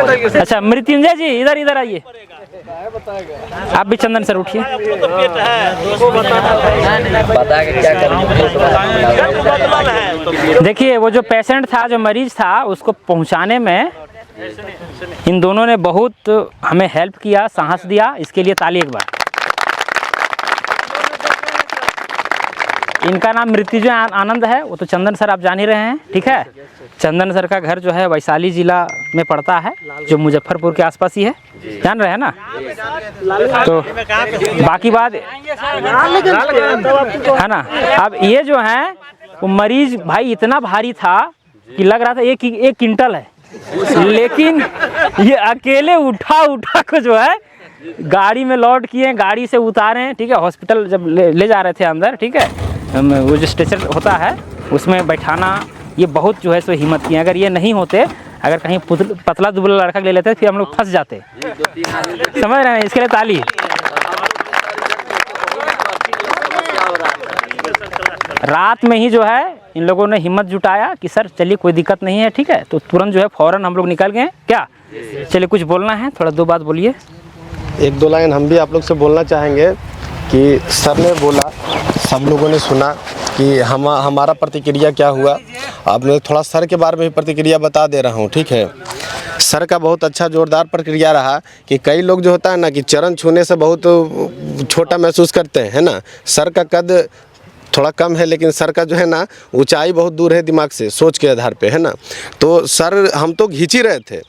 अच्छा मृत्युंजय जी इधर इधर आइए, आप भी चंदन सर उठिए। देखिए वो जो पेशेंट था, जो मरीज था, उसको पहुंचाने में इन दोनों ने बहुत हमें हेल्प किया, साहस दिया, इसके लिए ताली एक बार। इनका नाम मृत्युंजय आनंद है, वो तो चंदन सर आप जान ही रहे हैं, ठीक है। चंदन सर का घर जो है वैशाली जिला में पड़ता है, जो मुजफ्फरपुर के आसपास ही है, जान रहे हैं ना। तो बाकी बात है ना। अब ये जो है वो मरीज भाई इतना भारी था कि लग रहा था एक क्विंटल है, लेकिन ये अकेले उठा को जो है गाड़ी में लोड किए, गाड़ी से उतारे, ठीक है। हॉस्पिटल जब ले जा रहे थे अंदर, ठीक है, वो जो स्ट्रेचर होता है उसमें बैठाना, ये बहुत जो है सो हिम्मत किए। अगर ये नहीं होते, अगर कहीं पतला दुबला लड़का ले लेते फिर हम लोग फंस जाते, समझ रहे हैं। इसके लिए ताली। रात में ही जो है इन लोगों ने हिम्मत जुटाया कि सर चलिए कोई दिक्कत नहीं है, ठीक है। तो तुरंत जो है फौरन हम लोग निकल गए। क्या चलिए कुछ बोलना है, थोड़ा दो बात बोलिए। एक दो लाइन हम भी आप लोग से बोलना चाहेंगे कि सर ने बोला, सब लोगों ने सुना कि हमारा प्रतिक्रिया क्या हुआ। अब मैं थोड़ा सर के बारे में भी प्रतिक्रिया बता दे रहा हूँ, ठीक है। सर का बहुत अच्छा जोरदार प्रक्रिया रहा कि कई लोग जो होता है ना कि चरण छूने से बहुत छोटा महसूस करते हैं, है ना। सर का कद थोड़ा कम है, लेकिन सर का जो है ना ऊंचाई बहुत दूर है दिमाग से, सोच के आधार पे, है ना। तो सर हम तो घिंच ही रहे थे।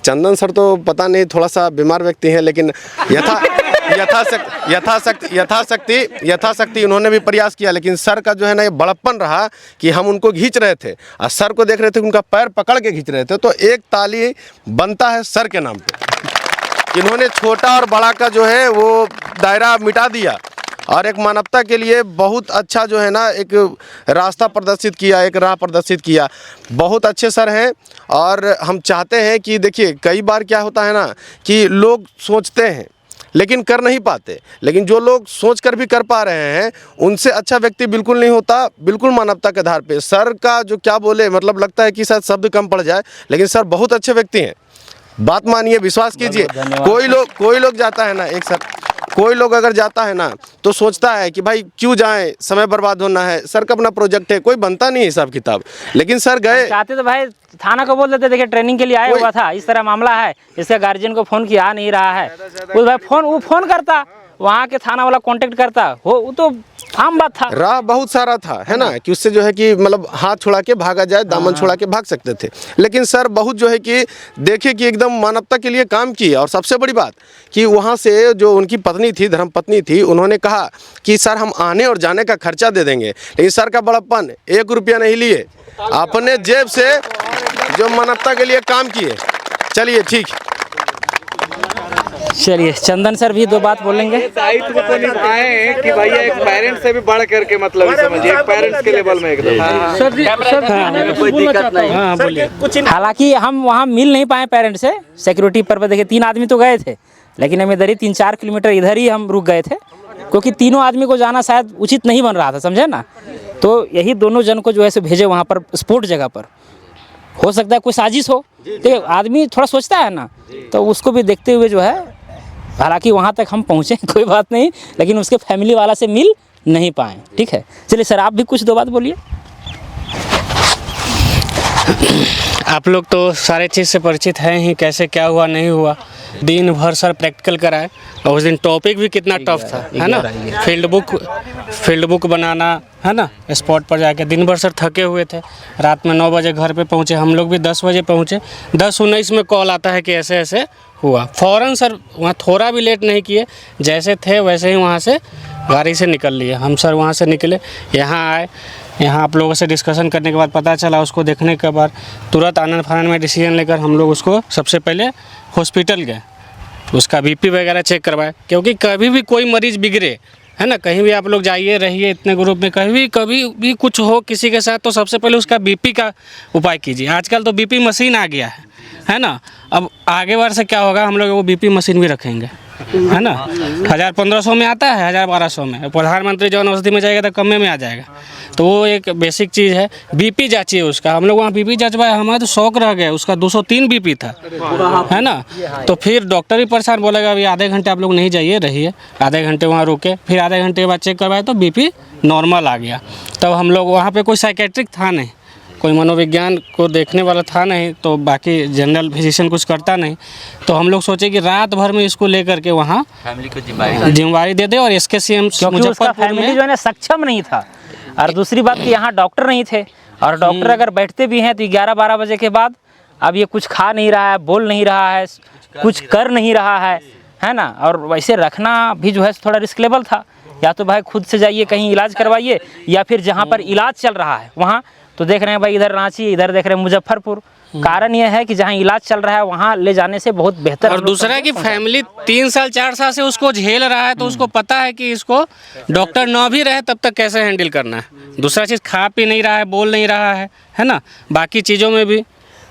चंदन सर तो पता नहीं थोड़ा सा बीमार व्यक्ति हैं, लेकिन यथाशक्ति उन्होंने भी प्रयास किया। लेकिन सर का जो है ना ये बड़प्पन रहा कि हम उनको खींच रहे थे और सर को देख रहे थे, उनका पैर पकड़ के खींच रहे थे। तो एक ताली बनता है सर के नाम पे। इन्होंने छोटा और बड़ा का जो है वो दायरा मिटा दिया और एक मानवता के लिए बहुत अच्छा जो है ना एक रास्ता प्रदर्शित किया, एक राह प्रदर्शित किया। बहुत अच्छे सर हैं और हम चाहते हैं कि देखिए कई बार क्या होता है ना कि लोग सोचते हैं लेकिन कर नहीं पाते, लेकिन जो लोग सोच कर भी कर पा रहे हैं उनसे अच्छा व्यक्ति बिल्कुल नहीं होता, बिल्कुल मानवता के आधार पे। सर का जो क्या बोले, मतलब लगता है कि शायद शब्द कम पड़ जाए, लेकिन सर बहुत अच्छे व्यक्ति हैं। बात मानिए, विश्वास कीजिए। कोई लोग जाता है ना, एक सर कोई लोग अगर जाता है ना तो सोचता है कि भाई क्यों जाएं, समय बर्बाद होना है। सर का अपना प्रोजेक्ट है, कोई बनता नहीं हिसाब किताब, लेकिन सर गए। चाहते तो भाई थाना को बोल देते, देखिए ट्रेनिंग के लिए आया हुआ था, इस तरह मामला है, इसके गार्जियन को फोन किया, आ नहीं रहा है। उस भाई वो फोन करता, वहाँ के थाना वाला कांटेक्ट करता, वो तो आम बात था। राह बहुत सारा था, है ना, कि उससे जो है कि मतलब हाथ छुड़ा के भागा जाए, दामन छुड़ा के भाग सकते थे। लेकिन सर बहुत जो है कि देखे कि एकदम मानवता के लिए काम किया। और सबसे बड़ी बात कि वहाँ से जो उनकी पत्नी थी, धर्मपत्नी थी, उन्होंने कहा कि सर हम आने और जाने का खर्चा दे देंगे। लेकिन सर का बड़प्पन, 1 रुपया नहीं लिए, अपने जेब से जो मानवता के लिए काम किए। चलिए ठीक, चलिए चंदन सर भी दो बात बोलेंगे। दायित्व को निभाएं कि भैया एक पेरेंट्स से भी बढ़ करके, मतलब समझिए एक पेरेंट्स के लेवल में एकदम। सर जी कोई दिक्कत नहीं। हाँ बोलिए। हालांकि हम वहाँ मिल नहीं पाए पेरेंट्स से, सिक्योरिटी पर्पस। देखिए 3 आदमी तो गए थे, लेकिन हम इधर ही 3-4 किलोमीटर इधर ही हम रुक गए थे, क्योंकि तीनों आदमी को जाना शायद उचित नहीं बन रहा था, समझे ना। तो यही दोनों जन को जो है सो भेजे वहाँ पर स्पोर्ट जगह पर। हो सकता है कोई साजिश हो, तो आदमी थोड़ा सोचता है ना, तो उसको भी देखते हुए जो है, हालांकि वहाँ तक हम पहुँचे कोई बात नहीं, लेकिन उसके फैमिली वाला से मिल नहीं पाए, ठीक है। चलिए सर आप भी कुछ 2 बात बोलिए। आप लोग तो सारे चीज़ से परिचित हैं ही, कैसे क्या हुआ नहीं हुआ। दिन भर सर प्रैक्टिकल कराए, और उस दिन टॉपिक भी कितना टफ था, है ना। फील्ड बुक बनाना, है ना, स्पॉट पर जाके दिन भर सर थके हुए थे। रात में 9 बजे घर पे पहुँचे, हम लोग भी 10 बजे पहुँचे। 10:19 में कॉल आता है कि ऐसे ऐसे हुआ। फ़ौरन सर वहाँ थोड़ा भी लेट नहीं किए, जैसे थे वैसे ही वहाँ से गाड़ी से निकल लिए। हम सर वहाँ से निकले, यहाँ आए, यहाँ आप लोगों से डिस्कशन करने के बाद पता चला, उसको देखने के बाद तुरंत आनंद फानंद में डिसीजन लेकर हम लोग उसको सबसे पहले हॉस्पिटल गए, उसका बीपी वगैरह चेक करवाए। क्योंकि कभी भी कोई मरीज़ बिगड़े, है ना, कहीं भी आप लोग जाइए रहिए इतने ग्रुप में, कभी भी कुछ हो किसी के साथ, तो सबसे पहले उसका बीपी का उपाय कीजिए। आजकल तो बीपी मशीन आ गया है ना। अब आगे बार से क्या होगा, हम लोग वो बीपी मशीन भी रखेंगे, है ना। 1500 में आता है, 1200 में। प्रधानमंत्री जन औषधि में जाएगा तो कम में आ जाएगा। तो वो एक बेसिक चीज़ है। बीपी जांचिए उसका, हम लोग वहाँ बीपी जांचवाए, हमारा तो शौक रह गया, उसका 203 बीपी था, है ना। तो फिर डॉक्टर भी परेशान, बोलेगा अभी आधे घंटे आप लोग नहीं जाइए, रहिए आधे घंटे वहाँ रुके। फिर आधे घंटे के बाद चेक करवाए तो बीपी नॉर्मल आ गया। तब हम लोग वहाँ पे कोई साइकेट्रिक था नहीं, कोई मनोविज्ञान को देखने वाला था नहीं, तो बाकी जनरल फिजिशियन कुछ करता नहीं। तो हम लोग सोचे कि रात भर में इसको लेकर के वहाँ फैमिली को जिम्मेवारी दे दे। और SKCM मुजफ्फरपुर में जो है ना सक्षम नहीं था, और दूसरी बात कि यहाँ डॉक्टर नहीं थे, और डॉक्टर अगर बैठते भी हैं तो 11-12 बजे के बाद अब ये कुछ खा नहीं रहा है, बोल नहीं रहा है, कुछ कर नहीं रहा है ना। और वैसे रखना भी जो है थोड़ा रिस्क लेवल था। या तो भाई खुद से जाइए कहीं इलाज करवाइए, या फिर जहाँ पर इलाज चल रहा है वहाँ, तो देख रहे हैं भाई इधर रांची, इधर देख रहे हैं मुजफ्फरपुर। कारण यह है कि जहाँ इलाज चल रहा है वहाँ ले जाने से बहुत बेहतर। और दूसरा कि फैमिली 3 साल 4 साल से उसको झेल रहा है, तो उसको पता है कि इसको डॉक्टर ना भी रहे तब तक कैसे हैंडल करना है। दूसरा चीज़, खा पी नहीं रहा है, बोल नहीं रहा है ना। बाकी चीज़ों में भी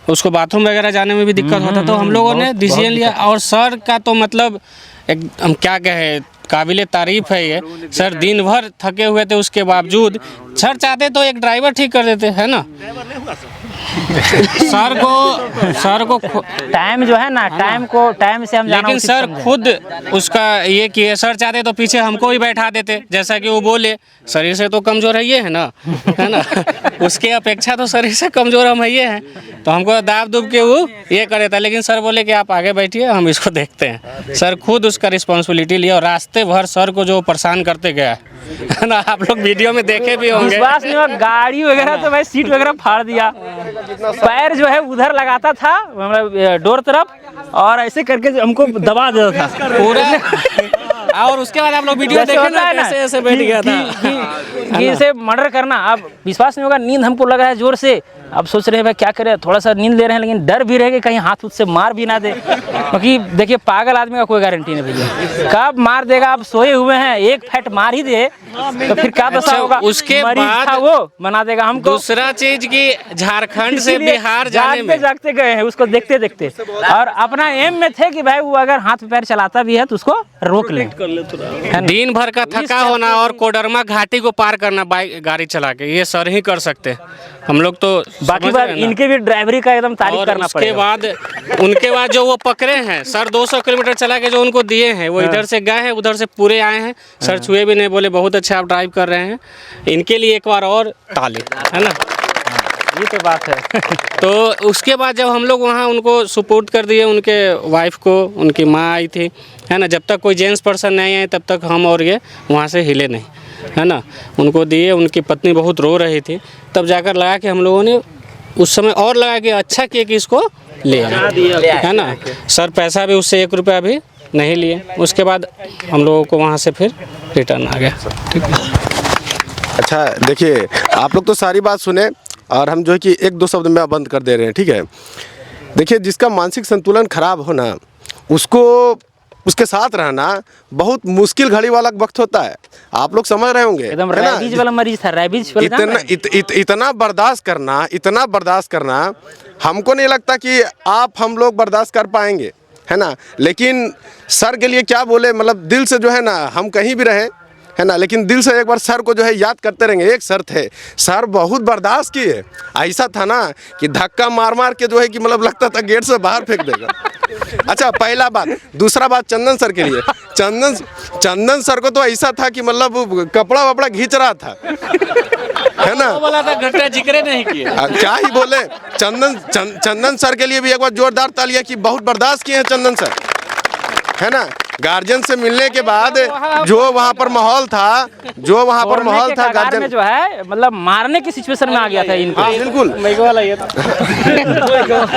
उसको बाथरूम वगैरह जाने में भी दिक्कत होता। तो हम लोगों ने डिसीजन लिया। और सर का तो मतलब एक हम क्या कहें, काबिले तारीफ़ है ये। सर दिन भर थके हुए थे, उसके बावजूद सर चाहते तो एक ड्राइवर ठीक कर देते, है ना। सर को टाइम जो है ना, टाइम से हम जाना। लेकिन सर खुद उसका ये किए, सर चाहते तो पीछे हमको ही बैठा देते, जैसा कि वो बोले शरीर से तो कमज़ोर है ये, है ना। उसके अपेक्षा तो शरीर से कमज़ोर हम है ये हैं, तो हमको दाब दुब के वो ये करे था। लेकिन सर बोले कि आप आगे बैठिए, हम इसको देखते हैं। सर खुद उसका रिस्पॉन्सिबिलिटी लिया, और रास्ते भर सर को जो परेशान करते गया, है ना। आप लोग वीडियो में देखे भी होंगे। विश्वास नहीं होगा, गाड़ी वगैरह तो भाई सीट वगैरह फाड़ दिया, पैर जो है उधर लगाता था मतलब डोर तरफ, और ऐसे करके हमको दबा देता था पूरा। और उसके बाद आप लोग वीडियो देखे ना, ऐसे बैठ गया था कि इसे मर्डर करना। अब विश्वास नहीं होगा, नींद हमको लग रहा है जोर से। अब सोच रहे हैं भाई क्या करें, थोड़ा सा नींद ले रहे हैं, लेकिन डर भी रहे कि कहीं हाथ उससे मार भी ना दे, क्योंकि देखिए पागल आदमी का कोई गारंटी नहीं भैया, कब मार देगा। आप सोए हुए हैं, एक फैट मार ही दे तो फिर क्या दशा होगा। उसके बाद वो बना देगा हमको। दूसरा चीज की झारखंड से बिहार जाने में जागते गए हैं उसको देखते देखते, और अपना एम में थे कि भाई वो अगर हाथ पैर चलाता भी है तो उसको रोक ले। दिन भर का थका होना और कोडरमा घाटी को पार करना बाइक गाड़ी चला के, ये सर ही कर सकते हैं। हम लोग तो बाकी बात इनके भी ड्राइवरी का एकदम तारीफ करना पड़ेगा। उनके बाद जो वो पकड़े हैं सर, 200 किलोमीटर चला के जो उनको दिए हैं, वो इधर से गए हैं, उधर से पूरे आए हैं। सर छुए भी नहीं, बोले बहुत अच्छा आप ड्राइव कर रहे हैं। इनके लिए एक बार और ताली, है ना। ये तो बात है। तो उसके बाद जब हम लोग वहाँ उनको सपोर्ट कर दिए, उनके वाइफ को, उनकी माँ आई थी, है ना। जब तक कोई जेंट्स पर्सन नहीं आए तब तक हम और ये वहाँ से हिले नहीं, है ना। उनको दिए, उनकी पत्नी बहुत रो रही थी, तब जाकर लगा कि हम लोगों ने उस समय और लगा कि अच्छा किया कि इसको ले आए, है ना। सर पैसा भी उससे 1 रुपया भी नहीं लिए। उसके बाद हम लोगों को वहाँ से फिर रिटर्न आ गया। ठीक है। अच्छा देखिए, आप लोग तो सारी बात सुने, और हम जो है कि 1-2 शब्द में बंद कर दे रहे हैं, ठीक है। देखिए, जिसका मानसिक संतुलन खराब होना, उसको उसके साथ रहना बहुत मुश्किल घड़ी वाला वक्त होता है। आप लोग समझ रहे होंगे, एकदम रैबीज वाला मरीज था, रैबीज इतना बर्दाश्त करना हमको नहीं लगता कि हम लोग बर्दाश्त कर पाएंगे, है ना। लेकिन सर के लिए क्या बोले, मतलब दिल से जो है ना, हम कहीं भी रहे, है ना, लेकिन दिल से एक बार सर को जो है याद करते रहेंगे। एक सर थे, सर बहुत बर्दाश्त किए। ऐसा था ना कि धक्का मार मार के जो है कि मतलब लगता था गेट से बाहर फेंक देगा। अच्छा, पहला बात। दूसरा बात चंदन सर के लिए, चंदन सर को तो ऐसा था कि मतलब कपड़ा वपड़ा घींच रहा था, है ना। बोला था घंटा जिक्र नहीं किया, क्या ही बोले। चंदन सर के लिए भी एक बार जोरदार तालियां कि बहुत बर्दाश्त किए हैं चंदन सर, है ना। गार्जियन से मिलने के बाद जो वहाँ पर माहौल था, गार्जियन जो है मतलब मारने की सिचुएशन में आ गया था इनको। हाँ, बिल्कुल।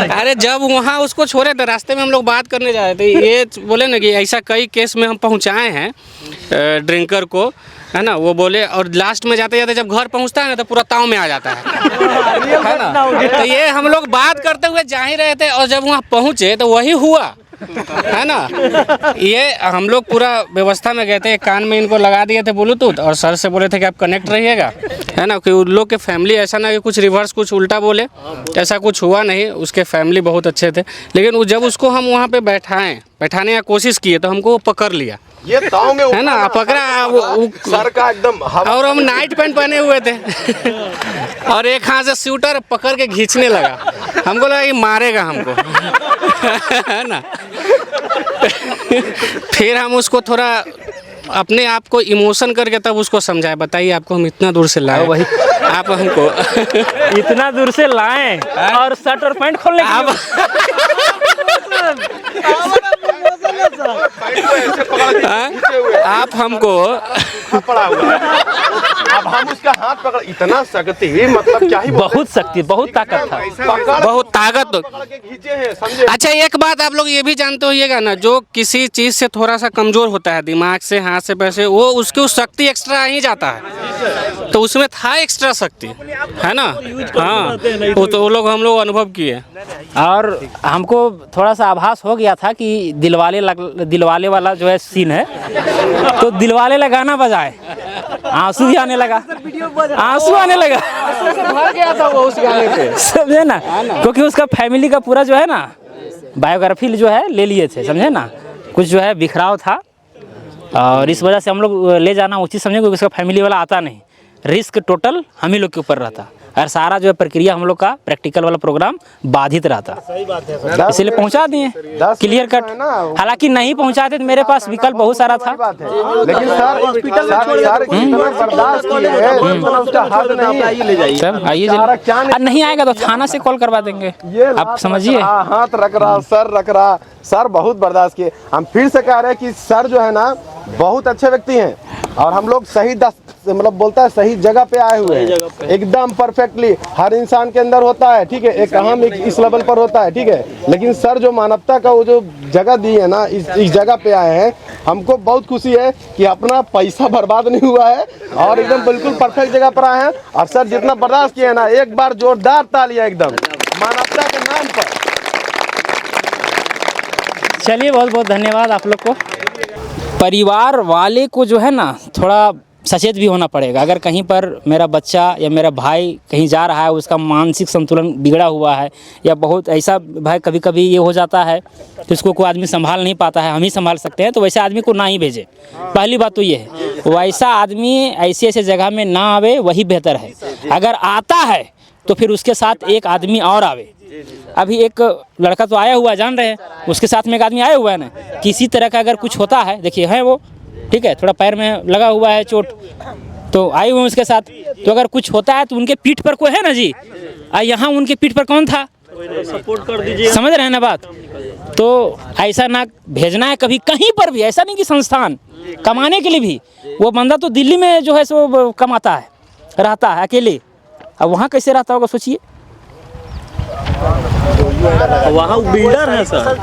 अरे जब वहाँ उसको छोड़े थे, रास्ते में हम लोग बात करने जा रहे थे, ये बोले ना कि ऐसा कई केस में हम पहुँचाए हैं ड्रिंकर को, है ना। वो बोले, और लास्ट में जाते जाते जब घर पहुँचता है ना तो पूरा ताव में आ जाता है ना। तो ये हम लोग बात करते हुए जा ही रहे थे, और जब वहाँ पहुँचे तो वही हुआ है ना। ये हम लोग पूरा व्यवस्था में गए थे, कान में इनको लगा दिए थे ब्लूटूथ और सर से बोले थे कि आप कनेक्ट रहिएगा, है ना, कि उन लोग के फैमिली ऐसा ना कि कुछ रिवर्स कुछ उल्टा बोले, ऐसा कुछ हुआ नहीं। उसके फैमिली बहुत अच्छे थे, लेकिन जब उसको हम वहाँ पे बैठाने की कोशिश किए तो हमको वो पकड़ लिया, ये ताव में है ना, पकड़ा वो सर का एकदम और हम नाइट पैंट पहने हुए थे और एक हाथ से शूटर पकड़ के खींचने लगा, हमको लगा कि मारेगा हमको, है ना। फिर हम उसको थोड़ा अपने आप को इमोशन करके तब उसको समझाए, बताइए आपको हम इतना दूर से लाए, वही आप हमको इतना दूर से लाएं और शर्ट और पैंट खोलने आप आप हमको पड़ा हुआ है। अब हम उसका हाथ पकड़, इतना शक्ति, मतलब क्या ही बहुत शक्ति, बहुत ताकत था, बहुत ताकत। पकड़ के खींचे हैं, समझे। अच्छा एक बात आप लोग ये भी जानते होइएगा ना, जो किसी चीज से थोड़ा सा कमजोर होता है, दिमाग से, हाथ से, पैर से, वो उसकी उस शक्ति एक्स्ट्रा आ ही जाता है, तो उसमें था एक्स्ट्रा शक्ति, है ना। हाँ, वो तो वो लोग हम लोग अनुभव किए। और हमको थोड़ा सा आभास हो गया था कि दिलवाले वाला जो है सीन है, तो दिलवाले का गाना बजाए, आंसू भी आने लगा, आंसू आने लगा, भर गया था वो उस गाने पे, समझे ना, क्योंकि उसका फैमिली का पूरा जो है ना बायोग्राफी जो है ले लिए थे, समझे ना, कुछ जो है बिखराव था और इस वजह से हम लोग ले जाना उचित समझे, क्योंकि उसका फैमिली वाला आता नहीं, रिस्क टोटल हम ही लोग के ऊपर रहता और सारा जो है प्रक्रिया हम लोग का प्रैक्टिकल वाला प्रोग्राम बाधित रहता, इसलिए पहुंचा दिए क्लियर कट। हालांकि नहीं पहुंचाते तो मेरे पास विकल्प बहुत सारा था, लेकिन सर आइए, और नहीं आएगा तो थाना से कॉल करवा देंगे, आप समझिए। हाथ रख रहा, सर रख रहा, सर बहुत बर्दाश्त किए। हम फिर से कह रहे हैं कि सर जो है ना बहुत अच्छे व्यक्ति हैं और हम लोग सही मतलब बोलता है सही जगह पे आए हुए हैं, एकदम परफेक्टली। हर इंसान के अंदर होता है, ठीक है, एक अहम एक इस लेवल पर होता है, ठीक है, लेकिन सर जो मानवता का वो जो जगह दी है ना, इस जगह पे आए हैं, हमको बहुत खुशी है कि अपना पैसा बर्बाद नहीं हुआ है और एकदम बिल्कुल परफेक्ट जगह पर आए हैं। और सर जितना बर्दाश्त किए ना, एक बार जोरदार तालियां एकदम मानवता के नाम पर। चलिए बहुत बहुत धन्यवाद आप लोग को। परिवार वाले को जो है ना थोड़ा सचेत भी होना पड़ेगा। अगर कहीं पर मेरा बच्चा या मेरा भाई कहीं जा रहा है, उसका मानसिक संतुलन बिगड़ा हुआ है या बहुत ऐसा भाई कभी कभी ये हो जाता है कि उसको कोई आदमी संभाल नहीं पाता है, हम ही संभाल सकते हैं, तो वैसे आदमी को ना ही भेजे। पहली बात तो ये है, वैसा आदमी ऐसे ऐसे जगह में ना आवे, वही बेहतर है। अगर आता है तो फिर उसके साथ एक आदमी और आवे। अभी एक लड़का तो आया हुआ है, जान रहे हैं, उसके साथ में एक आदमी आया हुआ है ना, किसी तरह का अगर कुछ होता है, देखिए है वो, ठीक है, थोड़ा पैर में लगा हुआ है चोट, तो आए हुए हैं उसके साथ, तो अगर कुछ होता है तो उनके पीठ पर कोई है ना जी, यहाँ उनके पीठ पर कौन था, सपोर्ट कर दीजिए, समझ रहे हैं ना बात। तो ऐसा ना भेजना है कभी कहीं पर भी, ऐसा नहीं कि संस्थान कमाने के लिए भी, वो बंदा तो दिल्ली में जो है सो कमाता है, रहता है अकेले, अब वहाँ कैसे रहता होगा सोचिए। वहाँ बिल्डर है सर,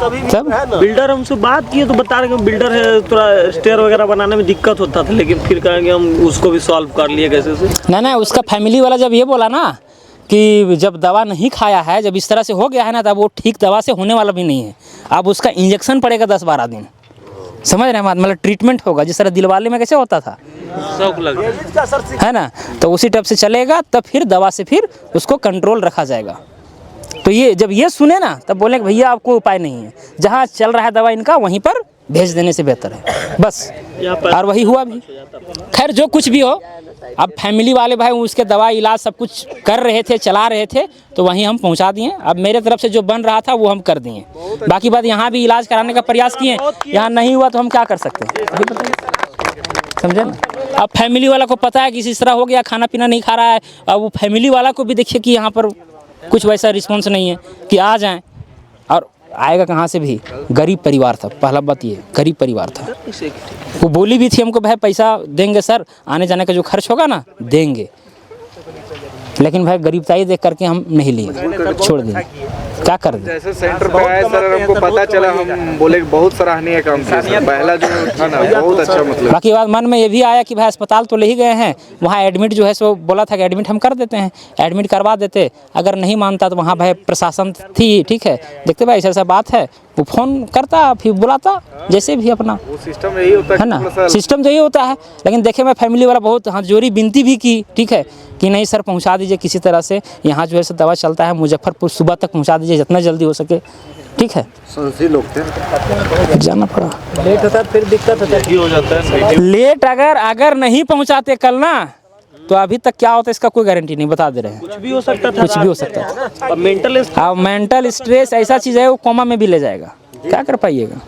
बिल्डर हमसे बात किए तो बता रहे कि बिल्डर है, थोड़ा स्टेयर वगैरह बनाने में दिक्कत होता था, लेकिन फिर कहेंगे हम उसको भी सॉल्व कर लिए कैसे से। ना उसका फैमिली वाला जब ये बोला ना कि जब दवा नहीं खाया है, जब इस तरह से हो गया है ना, तब वो ठीक दवा से होने वाला भी नहीं है, अब उसका इंजेक्शन पड़ेगा 10-12 दिन, समझ रहे हैं बात, मतलब ट्रीटमेंट होगा जिस तरह दिलवाले में कैसे होता था, है ना, तो उसी टाइप से चलेगा, तब फिर दवा से फिर उसको कंट्रोल रखा जाएगा। तो ये जब ये सुने ना तब बोले कि भैया आपको उपाय नहीं है, जहाँ चल रहा है दवा इनका वहीं पर भेज देने से बेहतर है बस, और वही हुआ भी। खैर जो कुछ भी हो, अब फैमिली वाले भाई उसके दवा इलाज सब कुछ कर रहे थे, चला रहे थे, तो वहीं हम पहुंचा दिए। अब मेरे तरफ से जो बन रहा था वो हम कर दिए, बाकी बात यहाँ भी इलाज कराने का प्रयास किए, यहाँ नहीं हुआ तो हम क्या कर सकते हैं, समझे ना। अब फैमिली वाला को पता है कि इस तरह हो गया, खाना पीना नहीं खा रहा है, अब वो फैमिली वाला को भी देखिए कि यहाँ पर कुछ वैसा रिस्पॉन्स नहीं है कि आ जाएं, और आएगा कहाँ से भी, गरीब परिवार था, पहला बात ये गरीब परिवार था। वो बोली भी थी हमको भाई पैसा देंगे सर, आने जाने का जो खर्च होगा ना देंगे, लेकिन भाई गरीबताई देख करके हम नहीं लिए, छोड़ दिए। क्या कर दे। जैसे सेंटर पे आए सर, हमको पता चला, हम बोले बहुत सराहनीय काम किया सर। पहला जो था ना बहुत अच्छा, मतलब बाकी बात मन में ये भी आया कि भाई अस्पताल तो ले ही गए हैं, वहाँ एडमिट जो है सो बोला था कि एडमिट हम कर देते हैं, एडमिट करवा देते। अगर नहीं मानता तो वहाँ भाई प्रशासन थी, ठीक है, देखते भाई ऐसा बात है, वो फ़ोन करता फिर बुलाता, जैसे भी अपना वो सिस्टम यही होता है ना, सिस्टम तो यही होता है। लेकिन देखे मैं फैमिली वाला बहुत हाथ जोड़ी विनती भी की, ठीक है, कि नहीं सर पहुंचा दीजिए किसी तरह से, यहाँ जो है सो दवा चलता है, मुजफ्फरपुर सुबह तक पहुंचा दीजिए जितना जल्दी हो सके, ठीक है। लोग थे, जाना पड़ा, लेट होता फिर दिक्कत हो जाता है। लेट अगर नहीं पहुंचाते कल ना, तो अभी तक क्या होता है इसका कोई गारंटी नहीं, बता दे रहे हैं। कुछ भी हो सकता था, कुछ भी हो सकता था। अब मेंटल मेंटल स्ट्रेस ऐसा चीज़ है वो कोमा में भी ले जाएगा, क्या कर पाइएगा।